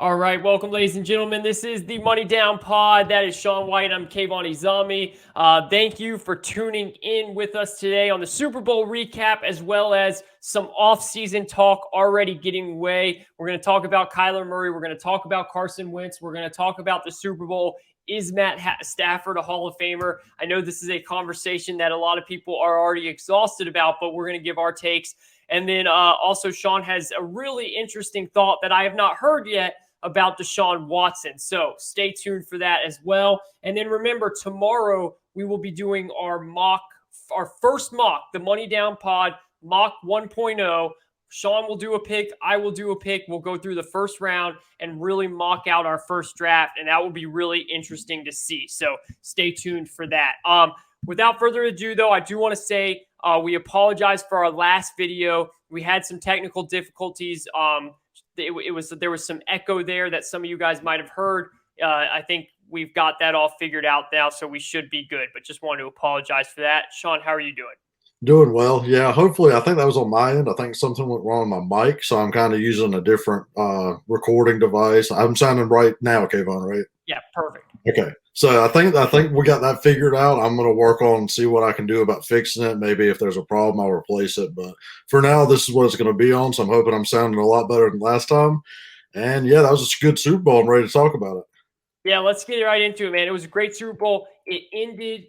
All right, welcome, ladies and gentlemen. This is the Money Down Pod. That is Sean White. I'm Kayvon Izami. Thank you for tuning in with us today on the Super Bowl recap, as well as some off-season talk already getting away. We're going to talk about Kyler Murray. We're going to talk about Carson Wentz. We're going to talk about the Super Bowl. Is Matt Stafford a Hall of Famer? I know this is a conversation that a lot of people are already exhausted about, but we're going to give our takes. And then also, Sean has a really interesting thought that I have not heard yet about Deshaun Watson. So stay tuned for that as well. And then remember, tomorrow we will be doing our first mock, the Money Down Pod, mock 1.0. Sean will do a pick. I will do a pick. We'll go through the first round and really mock out our first draft. And that will be really interesting to see. So stay tuned for that. Without further ado, though, I do want to say we apologize for our last video. We had some technical difficulties. There was some echo there that some of you guys might have heard. I think we've got that all figured out now, so we should be good. But just want to apologize for that. Sean, how are you doing? Doing well. Yeah, hopefully. I think that was on my end. I think something went wrong with my mic, so I'm kind of using a different recording device. I'm sounding right now, Kayvon, right? Yeah, perfect. Okay. So I think we got that figured out. I'm going to work on and see what I can do about fixing it. Maybe if there's a problem, I'll replace it. But for now, this is what it's going to be on. So I'm hoping I'm sounding a lot better than last time. And yeah, that was a good Super Bowl. I'm ready to talk about it. Yeah, let's get right into it, man. It was a great Super Bowl. It ended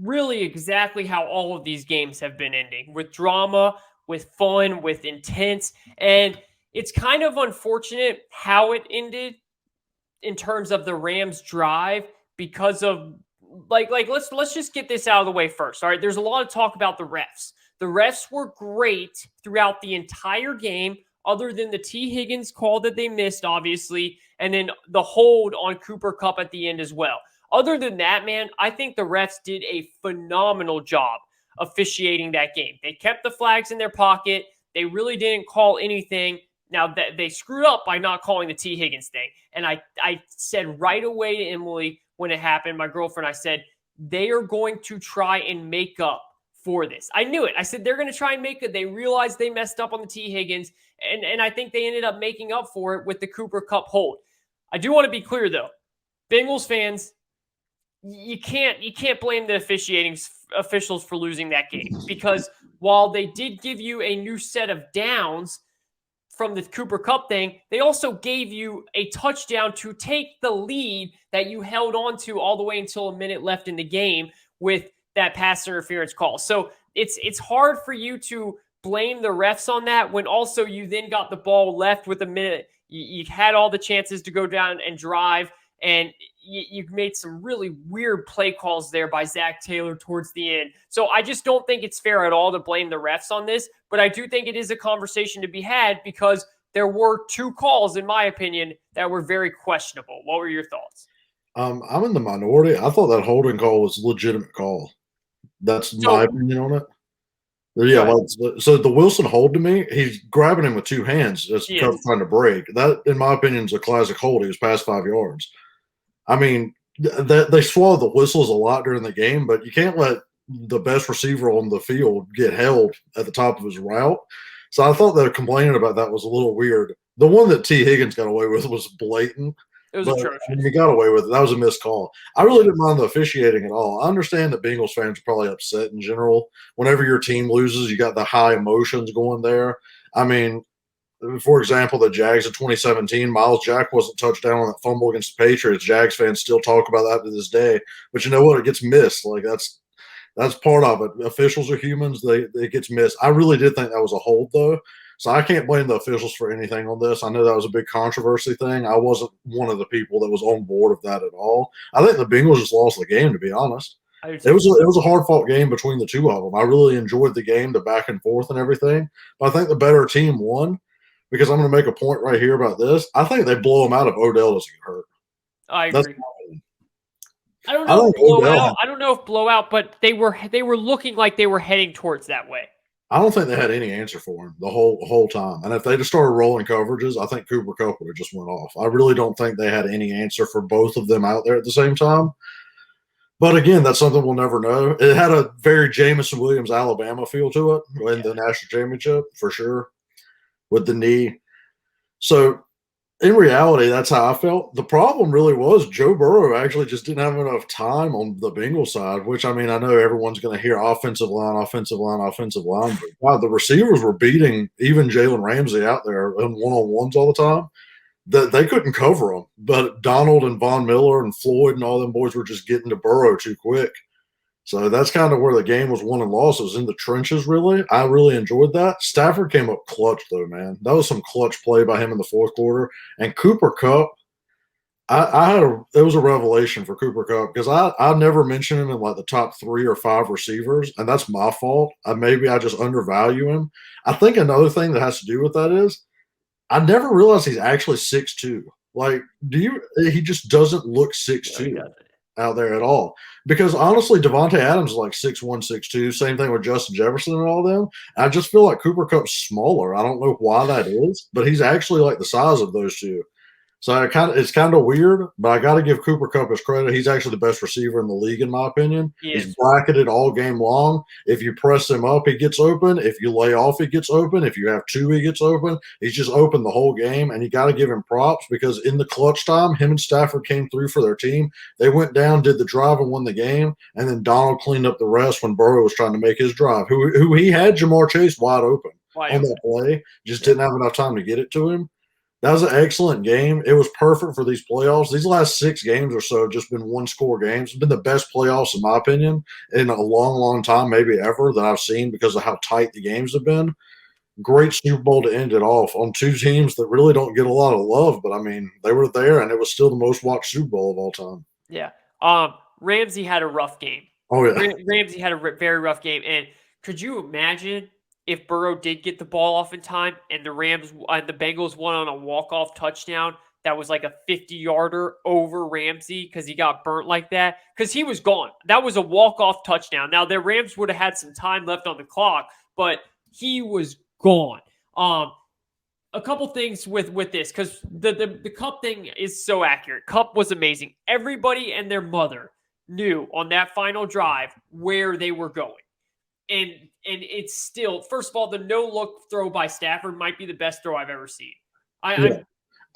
really exactly how all of these games have been ending, with drama, with fun, with intense. And it's kind of unfortunate how it ended in terms of the Rams drive because of let's just get this out of the way first. All right, there's a lot of talk about the refs. The refs were great throughout the entire game, other than the T. Higgins call that they missed, obviously, and then the hold on Cooper Kupp at the end as well. Other than that, man, I think the refs did a phenomenal job officiating that game. They kept the flags in their pocket. They really didn't call anything. Now, they screwed up by not calling the T. Higgins thing. And I said right away to Emily when it happened, my girlfriend, I said, they are going to try and make up for this. I knew it. I said, they're going to try and make it. They realized they messed up on the T. Higgins. And I think they ended up making up for it with the Cooper Kupp hold. I do want to be clear, though. Bengals fans, you can't blame the officiating officials for losing that game, because while they did give you a new set of downs from the Cooper Kupp thing, they also gave you a touchdown to take the lead that you held on to all the way until a minute left in the game with that pass interference call. So it's hard for you to blame the refs on that when also you then got the ball left with a minute. You had all the chances to go down and drive, and you made some really weird play calls there by Zach Taylor towards the end. So I just don't think it's fair at all to blame the refs on this, but I do think it is a conversation to be had because there were two calls, in my opinion, that were very questionable. What were your thoughts? I'm in the minority. I thought that holding call was a legitimate call. That's my opinion on it. Yeah, so the Wilson hold to me, he's grabbing him with two hands as Kupp trying to break. That, in my opinion, is a classic hold. He was past 5 yards. I mean, they swallow the whistles a lot during the game, but you can't let the best receiver on the field get held at the top of his route. So I thought that complaining about that was a little weird. The one that T. Higgins got away with was blatant. It was atrocious. He got away with it. That was a missed call. I really didn't mind the officiating at all. I understand that Bengals fans are probably upset in general. Whenever your team loses, you got the high emotions going there. I mean, for example, the Jags of 2017, Miles Jack wasn't touchdown on that fumble against the Patriots. Jags fans still talk about that to this day. But you know what? It gets missed. Like that's part of it. Officials are humans. It gets missed. I really did think that was a hold, though. So I can't blame the officials for anything on this. I know that was a big controversy thing. I wasn't one of the people that was on board of that at all. I think the Bengals just lost the game, to be honest. It was a hard fought game between the two of them. I really enjoyed the game, the back and forth and everything. But I think the better team won, because I'm going to make a point right here about this. I think they blow them out if Odell doesn't get hurt. I agree. I don't know if blowout. I don't know if blowout, but they were looking like they were heading towards that way. I don't think they had any answer for him the whole time. And if they just started rolling coverages, I think Cooper Kupp would have just went off. I really don't think they had any answer for both of them out there at the same time. But again, that's something we'll never know. It had a very Jameson Williams, Alabama feel to it in the national championship, for sure, with the knee. So In reality, that's how I felt. The problem really was Joe Burrow actually just didn't have enough time on the Bengals side, which I mean, I know everyone's going to hear offensive line, offensive line, offensive line, but wow, the receivers were beating even Jalen Ramsey out there in one-on-ones all the time. That they couldn't cover him, but Donald and Von Miller and Floyd and all them boys were just getting to Burrow too quick. So that's kind of where the game was won and lost. It was in the trenches, really. I really enjoyed that. Stafford came up clutch, though, man. That was some clutch play by him in the fourth quarter. And Cooper Kupp, it was a revelation for Cooper Kupp because I never mentioned him in like the top 3 or 5 receivers, and that's my fault. Maybe I just undervalue him. I think another thing that has to do with that is I never realized he's actually 6'2". Like, he just doesn't look 6'2". Out there at all. Because honestly, Devontae Adams is like 6'1", 6'2". Same thing with Justin Jefferson and all them. I just feel like Cooper Kupp's smaller. I don't know why that is, but he's actually like the size of those two. So it's kind of weird, but I got to give Cooper Kupp his credit. He's actually the best receiver in the league, in my opinion. He's bracketed all game long. If you press him up, he gets open. If you lay off, he gets open. If you have 2, he gets open. He's just open the whole game, and you got to give him props because in the clutch time, him and Stafford came through for their team. They went down, did the drive, and won the game, and then Donald cleaned up the rest when Burrow was trying to make his drive, who he had Jamar Chase wide open on that play, just didn't have enough time to get it to him. That was an excellent game. It was perfect for these playoffs. These last 6 games or so have just been one-score games. It's been the best playoffs, in my opinion, in a long, long time, maybe ever, that I've seen because of how tight the games have been. Great Super Bowl to end it off on 2 teams that really don't get a lot of love, but, I mean, they were there, and it was still the most-watched Super Bowl of all time. Yeah. Ramsey had a rough game. Oh, yeah. Ramsey had a very rough game, and could you imagine if Burrow did get the ball off in time and the Bengals won on a walk-off touchdown that was like a 50-yarder over Ramsey because he got burnt like that? Because he was gone. That was a walk-off touchdown. Now, the Rams would have had some time left on the clock, but he was gone. A couple things with this, because the Kupp thing is so accurate. Kupp was amazing. Everybody and their mother knew on that final drive where they were going. And it's still, first of all, the no-look throw by Stafford might be the best throw I've ever seen. I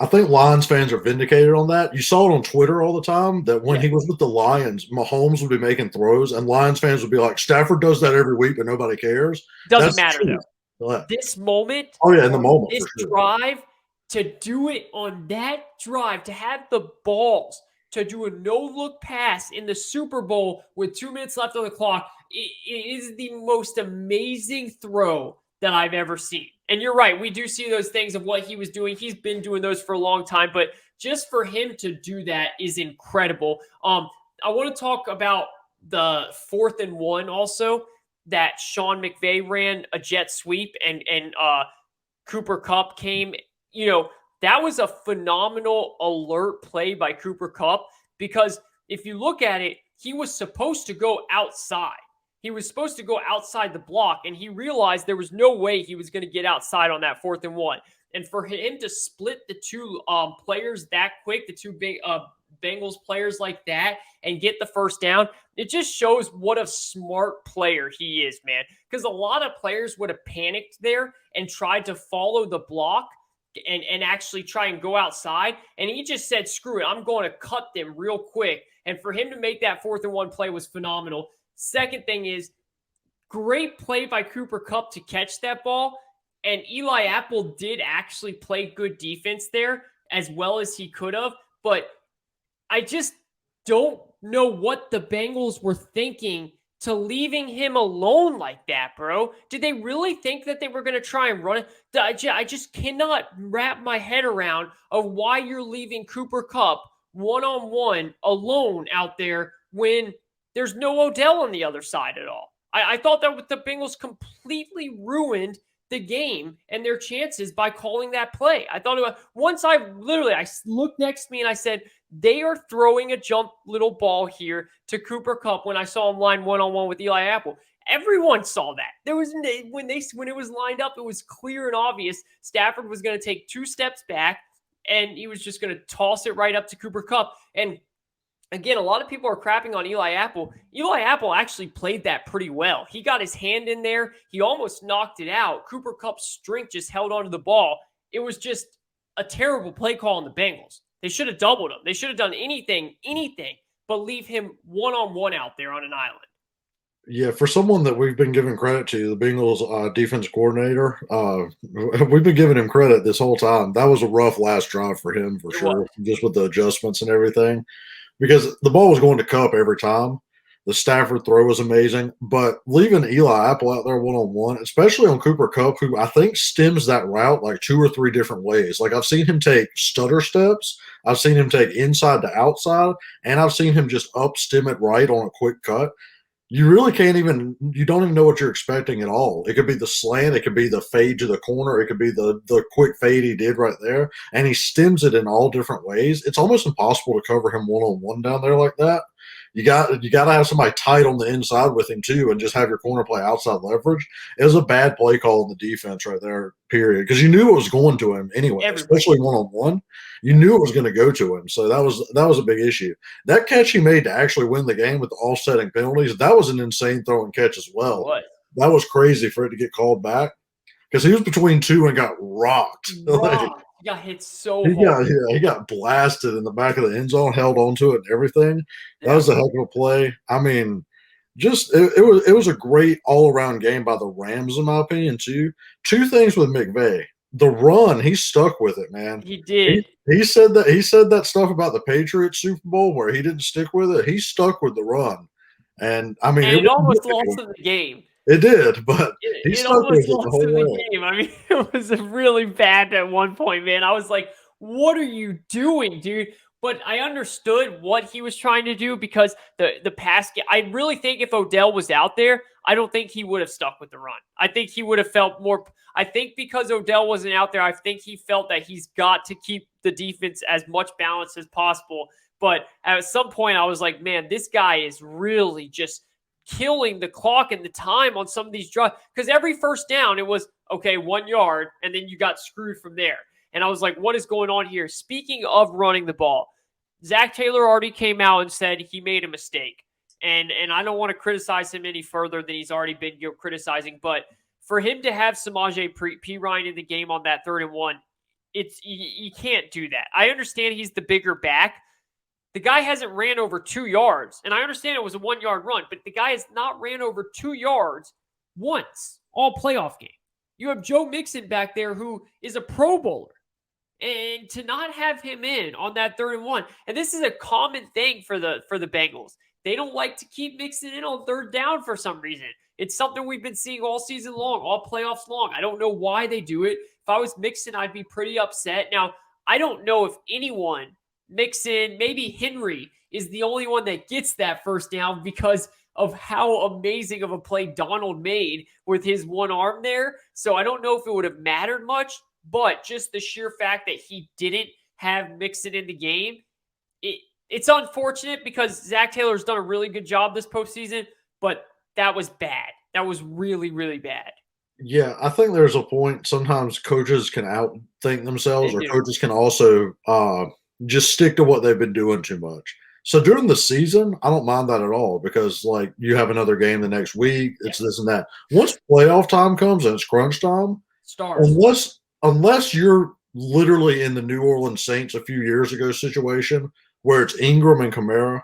think Lions fans are vindicated on that. You saw it on Twitter all the time that when he was with the Lions, Mahomes would be making throws, and Lions fans would be like, Stafford does that every week, but nobody cares. Doesn't matter, though. This moment, in the moment, this drive, to do it on that drive, to have the balls to do a no-look pass in the Super Bowl with 2 minutes left on the clock, it is the most amazing throw that I've ever seen. And you're right, we do see those things of what he was doing. He's been doing those for a long time, but just for him to do that is incredible. I want to talk about the 4th and 1 also, that Sean McVay ran a jet sweep and Cooper Kupp came. That was a phenomenal alert play by Cooper Kupp because if you look at it, he was supposed to go outside. He was supposed to go outside the block, and he realized there was no way he was going to get outside on that 4th and 1. And for him to split the 2 players that quick, the 2 big Bengals players like that, and get the first down, it just shows what a smart player he is, man. Because a lot of players would have panicked there and tried to follow the block and actually try and go outside. And he just said, screw it, I'm going to cut them real quick. And for him to make that 4th and 1 play was phenomenal. Second thing is, great play by Cooper Kupp to catch that ball. And Eli Apple did actually play good defense there as well as he could have. But I just don't know what the Bengals were thinking to leaving him alone like that, bro. Did they really think that they were going to try and run it? I just cannot wrap my head around of why you're leaving Cooper Kupp one-on-one alone out there when there's no Odell on the other side at all. I thought that the Bengals completely ruined the game and their chances by calling that play. I thought I looked next to me and I said, they are throwing a jump little ball here to Cooper Kupp when I saw him line one-on-one with Eli Apple. Everyone saw that. There was when it was lined up, it was clear and obvious Stafford was going to take 2 steps back and he was just going to toss it right up to Cooper Kupp. And again, a lot of people are crapping on Eli Apple. Eli Apple actually played that pretty well. He got his hand in there. He almost knocked it out. Cooper Kupp's strength just held onto the ball. It was just a terrible play call on the Bengals. They should have doubled him. They should have done anything, but leave him one-on-one out there on an island. Yeah, for someone that we've been giving credit to, the Bengals defense coordinator, we've been giving him credit this whole time. That was a rough last drive for him for sure, just with the adjustments and everything, because the ball was going to Kupp every time. The Stafford throw was amazing, but leaving Eli Apple out there one-on-one, especially on Cooper Kupp, who I think stems that route like 2 or 3 different ways. Like I've seen him take stutter steps, I've seen him take inside to outside, and I've seen him just up stem it right on a quick cut. You really you don't even know what you're expecting at all. It could be the slant, it could be the fade to the corner, it could be the quick fade he did right there, and he stems it in all different ways. It's almost impossible to cover him one-on-one down there like that. You got to have somebody tight on the inside with him too, and just have your corner play outside leverage. It was a bad play call in the defense right there, period, because you knew it was going to him anyway, especially one-on-one. You knew it was going to go to him, so that was a big issue. That catch he made to actually win the game with the offsetting penalties, that was an insane throw and catch as well. What? That was crazy for it to get called back because he was between two and got rocked. He got hit so hard. He got blasted in the back of the end zone, held onto it and everything. That was a heck of a play. I mean, it was a great all-around game by the Rams, in my opinion, too. 2 things with McVay. The run, he stuck with it, man. He did. He said that stuff about the Patriots Super Bowl where he didn't stick with it. He stuck with the run. And I mean, it almost lost in the game. It did, but he stuck with it the whole way. Game. I mean, it was really bad at one point, man. I was like, what are you doing, dude? But I understood what he was trying to do because the pass game, I really think if Odell was out there, I don't think he would have stuck with the run. I think he would have felt more. I think because Odell wasn't out there, I think he felt that he's got to keep the defense as much balanced as possible. But at some point, I was like, man, this guy is really just killing the clock and the time on some of these drives. Because every first down, it was, okay, 1 yard, and then you got screwed from there. And I was like, what is going on here? Speaking of running the ball, Zach Taylor already came out and said he made a mistake. And I don't want to criticize him any further than he's already been criticizing. But for him to have Samaje Perine in the game on that 3rd and 1, you can't do that. I understand he's the bigger back. The guy hasn't ran over 2 yards. And I understand it was a 1 yard run, but the guy has not ran over 2 yards once all playoff game. You have Joe Mixon back there who is a Pro Bowler. And to not have him in on that 3rd and 1, and this is a common thing for the Bengals. They don't like to keep Mixon in on 3rd down for some reason. It's something we've been seeing all season long, all playoffs long. I don't know why they do it. If I was Mixon, I'd be pretty upset. Now, I don't know if anyone, Mixon, maybe Henry, is the only one that gets that 1st down because of how amazing of a play Donald made with his one arm there. So I don't know if it would have mattered much, but just the sheer fact that he didn't have Mixon in the game, it's unfortunate because Zach Taylor's done a really good job this postseason, but that was bad. That was really, really bad. Yeah, I think there's a point. Sometimes coaches can outthink themselves, or coaches can also just stick to what they've been doing too much. So during the season, I don't mind that at all because, like, you have another game the next week. It's this and that. Once playoff time comes and it's crunch time, unless you're literally in the New Orleans Saints a few years ago situation where it's Ingram and Kamara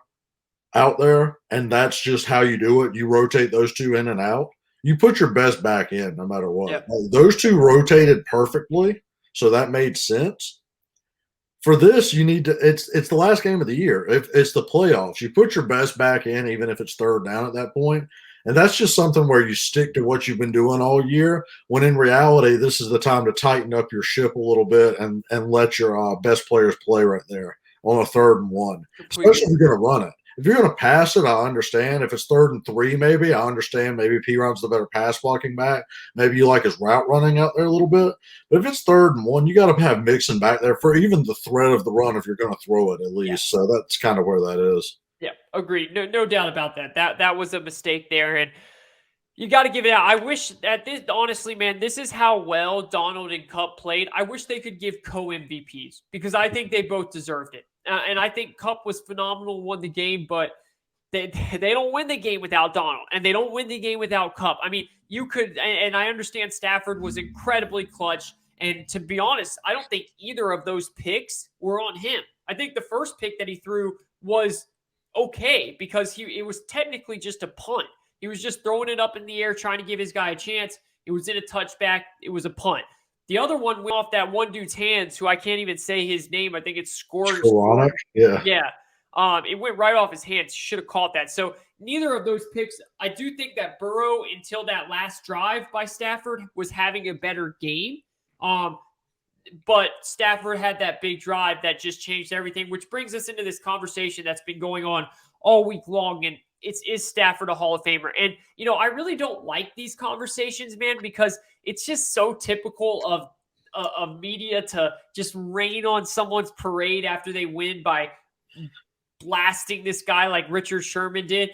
out there, and that's just how you do it. You rotate those 2 in and out. You put your best back in no matter what. Yep. Those 2 rotated perfectly, so that made sense. For this, you need to. It's the last game of the year. If it's the playoffs, you put your best back in, even if it's 3rd down at that point. And that's just something where you stick to what you've been doing all year, when in reality, this is the time to tighten up your ship a little bit and let your best players play right there on a 3rd and 1, especially if you're going to run it. If you're going to pass it, I understand. If it's 3rd and 3, maybe, I understand. Maybe Piron's the better pass blocking back. Maybe you like his route running out there a little bit. But if it's 3rd and 1, you got to have Mixon back there for even the threat of the run if you're going to throw it at least. Yeah. So that's kind of where that is. Yeah, agreed. No doubt about that. That was a mistake there, and you got to give it out. I wish that this, honestly, man, this is how well Donald and Kupp played. I wish they could give co-MVPs because I think they both deserved it. And I think Kupp was phenomenal, won the game, but they don't win the game without Donald, and they don't win the game without Kupp. I mean, you could, and I understand Stafford was incredibly clutch, And to be honest, I don't think either of those picks were on him. I think the first pick that he threw was okay because it was technically just a punt. He was just throwing it up in the air, trying to give his guy a chance. It was in a touchback. It was a punt. The other one went off that one dude's hands, who I can't even say his name. I think it's Scored. Yeah. Yeah. It went right off his hands. Should have caught that. So neither of those picks, I do think that Burrow, until that last drive by Stafford, was having a better game. But Stafford had that big drive that just changed everything, which brings us into this conversation that's been going on all week long. And is Stafford a Hall of Famer? And, I really don't like these conversations, man, because it's just so typical of media to just rain on someone's parade after they win by blasting this guy like Richard Sherman did.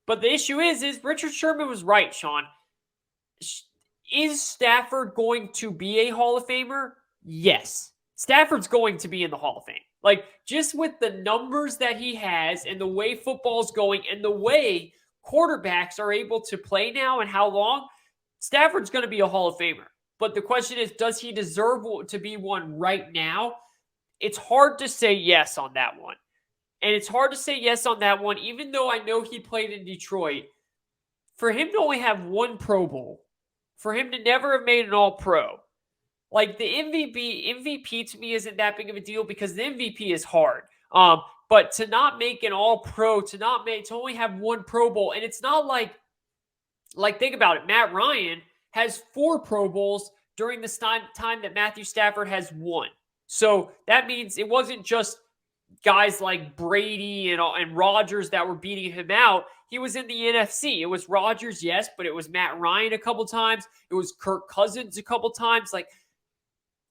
But the issue is Richard Sherman was right, Sean. Is Stafford going to be a Hall of Famer? Yes. Stafford's going to be in the Hall of Fame. Like, just with the numbers that he has and the way football's going and the way quarterbacks are able to play now and how long, Stafford's going to be a Hall of Famer. But the question is, does he deserve to be one right now? It's hard to say yes on that one. And it's hard to say yes on that one, even though I know he played in Detroit. For him to only have one Pro Bowl, for him to never have made an All-Pro, like the MVP to me isn't that big of a deal because the MVP is hard. But to not make an All-Pro, to only have one Pro Bowl, and it's not like think about it. Matt Ryan has 4 Pro Bowls during the time that Matthew Stafford has 1. So that means it wasn't just guys like Brady and Rodgers that were beating him out. He was in the NFC. It was Rodgers, yes, but it was Matt Ryan a couple times. It was Kirk Cousins a couple times. Like,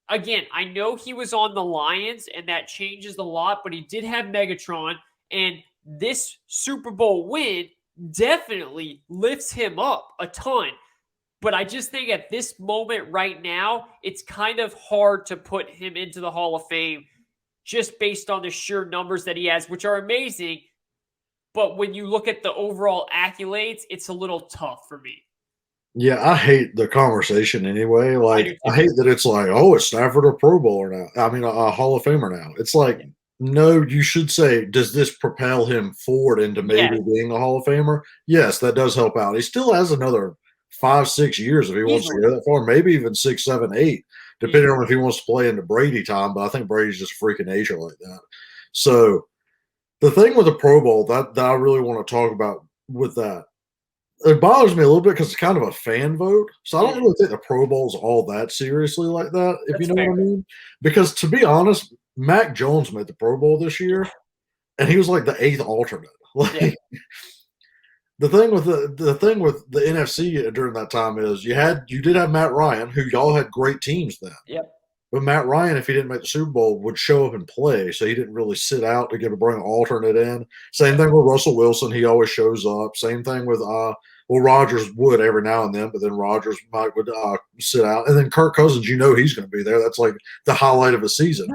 again, I know he was on the Lions, and that changes a lot, but he did have Megatron, and this Super Bowl win definitely lifts him up a ton. But I just think at this moment right now, it's kind of hard to put him into the Hall of Fame just based on the sheer numbers that he has, which are amazing. But when you look at the overall accolades, it's a little tough for me. Yeah, I hate the conversation anyway. Like, I hate that it's like, oh, is Stafford a Pro Bowler now? I mean, a Hall of Famer now. It's like, no, you should say, does this propel him forward into maybe being a Hall of Famer? Yes, that does help out. He still has another 5-6 years if he wants to go that far, maybe even 6, 7, 8, depending on if he wants to play into Brady time. But I think Brady's just freaking Asia like that. So the thing with the Pro Bowl that I really want to talk about with that, it bothers me a little bit because it's kind of a fan vote. So I don't really take the Pro Bowls all that seriously like that, if you know what I mean. Because to be honest, Mac Jones made the Pro Bowl this year, and he was like the 8th alternate. Like, the thing with the NFC during that time is you did have Matt Ryan, who y'all had great teams then. Yep. But Matt Ryan, if he didn't make the Super Bowl, would show up and play. So he didn't really sit out to bring an alternate in. Same thing with Russell Wilson. He always shows up. Same thing with Rodgers would every now and then, but then Rodgers would sit out. And then Kirk Cousins, he's going to be there. That's like the highlight of the season.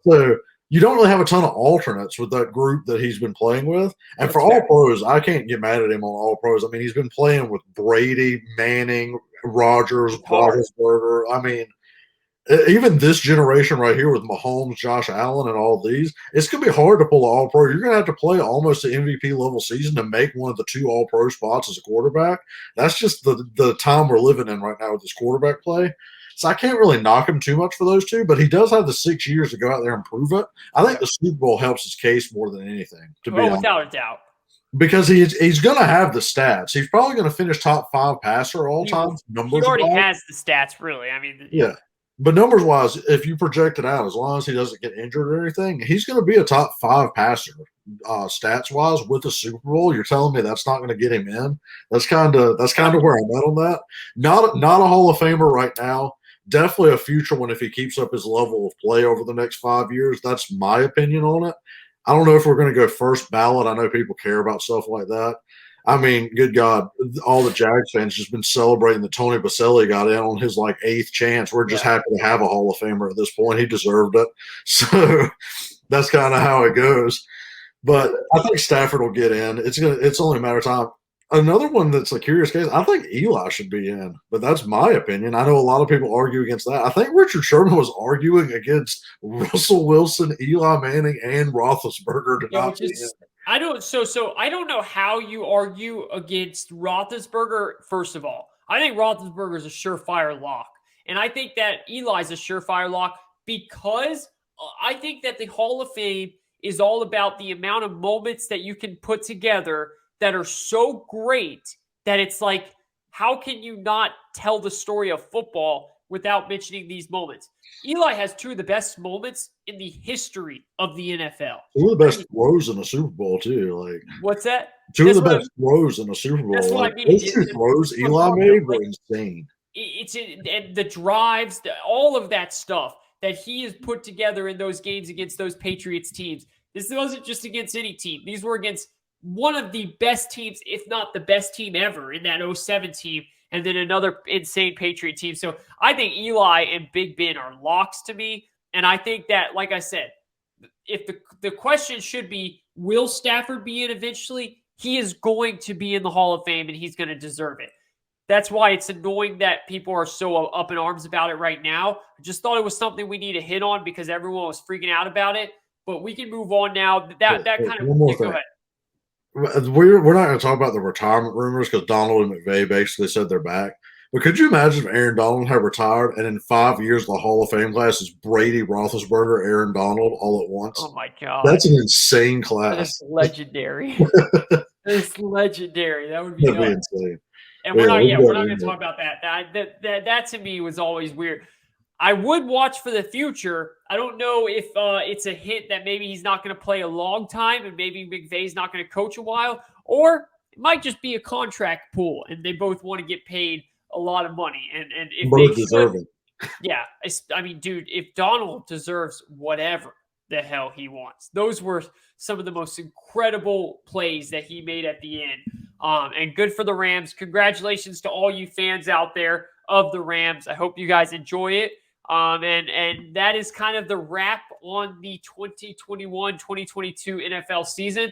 So you don't really have a ton of alternates with that group that he's been playing with. And for all pros, I can't get mad at him on all pros. I mean, he's been playing with Brady, Manning, Rodgers, Roethlisberger. I mean, even this generation right here with Mahomes, Josh Allen, and all these, it's going to be hard to pull an all-pro. You're going to have to play almost an MVP-level season to make one of the 2 all-pro spots as a quarterback. That's just the time we're living in right now with this quarterback play. So I can't really knock him too much for those 2, but he does have the 6 years to go out there and prove it. I think the Super Bowl helps his case more than anything, to be honest. Without a doubt. Because he's going to have the stats. He's probably going to finish top 5 passer all time. He already has the stats, really. I mean, yeah. But numbers-wise, if you project it out, as long as he doesn't get injured or anything, he's going to be a top 5 passer stats-wise with the Super Bowl. You're telling me that's not going to get him in? That's kind of where I'm at on that. Not a Hall of Famer right now. Definitely a future one if he keeps up his level of play over the next 5 years. That's my opinion on it. I don't know if we're going to go first ballot. I know people care about stuff like that. I mean, good God, all the Jags fans just been celebrating that Tony Baselli got in on his 8th chance. We're just happy to have a Hall of Famer at this point. He deserved it. So that's kind of how it goes. But I think Stafford will get in. It's only a matter of time. Another one that's a curious case, I think Eli should be in, but that's my opinion. I know a lot of people argue against that. I think Richard Sherman was arguing against Russell Wilson, Eli Manning, and Roethlisberger to Yeah, not which be in. is I don't so I don't know how you argue against Roethlisberger. First of all, I think Roethlisberger is a surefire lock, and I think that Eli's a surefire lock because I think that the Hall of Fame is all about the amount of moments that you can put together that are so great that it's like, how can you not tell the story of football without mentioning these moments? Eli has two of the best moments in the history of the NFL. Two of the I best mean, throws in the Super Bowl, too. Like what's that? two of That's the what I best throws in the Super that's Bowl. what Like I mean. those two throws It's Eli phenomenal. made were insane. It's and the drives, all of that stuff that he has put together in those games against those Patriots teams. This wasn't just against any team. These were against one of the best teams, if not the best team ever in that '07 team, and then another insane Patriot team. So I think Eli and Big Ben are locks to me. And I think that, like I said, if the question should be, will Stafford be in eventually? He is going to be in the Hall of Fame and he's going to deserve it. That's why it's annoying that people are so up in arms about it right now. I just thought it was something we need to hit on because everyone was freaking out about it. But we can move on now. That kind of One more go thing. ahead. We're not going to talk about the retirement rumors because Donald and McVay basically said they're back. But could you imagine if Aaron Donald had retired and in 5 years the Hall of Fame class is Brady, Roethlisberger, Aaron Donald all at once? Oh my god, That's an insane that is class. legendary. It's legendary. That would be That'd be nuts. insane. And But we're not, we yeah, can we're go not going to into talk about that. That to me was always weird. I would watch for the future. I don't know if it's a hint that maybe he's not going to play a long time and maybe McVay's not going to coach a while, or it might just be a contract pool and they both want to get paid a lot of money. And if they both should, deserving. yeah, I mean, dude, if Donald deserves whatever the hell he wants, those were some of the most incredible plays that he made at the end. And good for the Rams. Congratulations to all you fans out there of the Rams. I hope you guys enjoy it. And that is kind of the wrap on the 2021-2022 NFL season.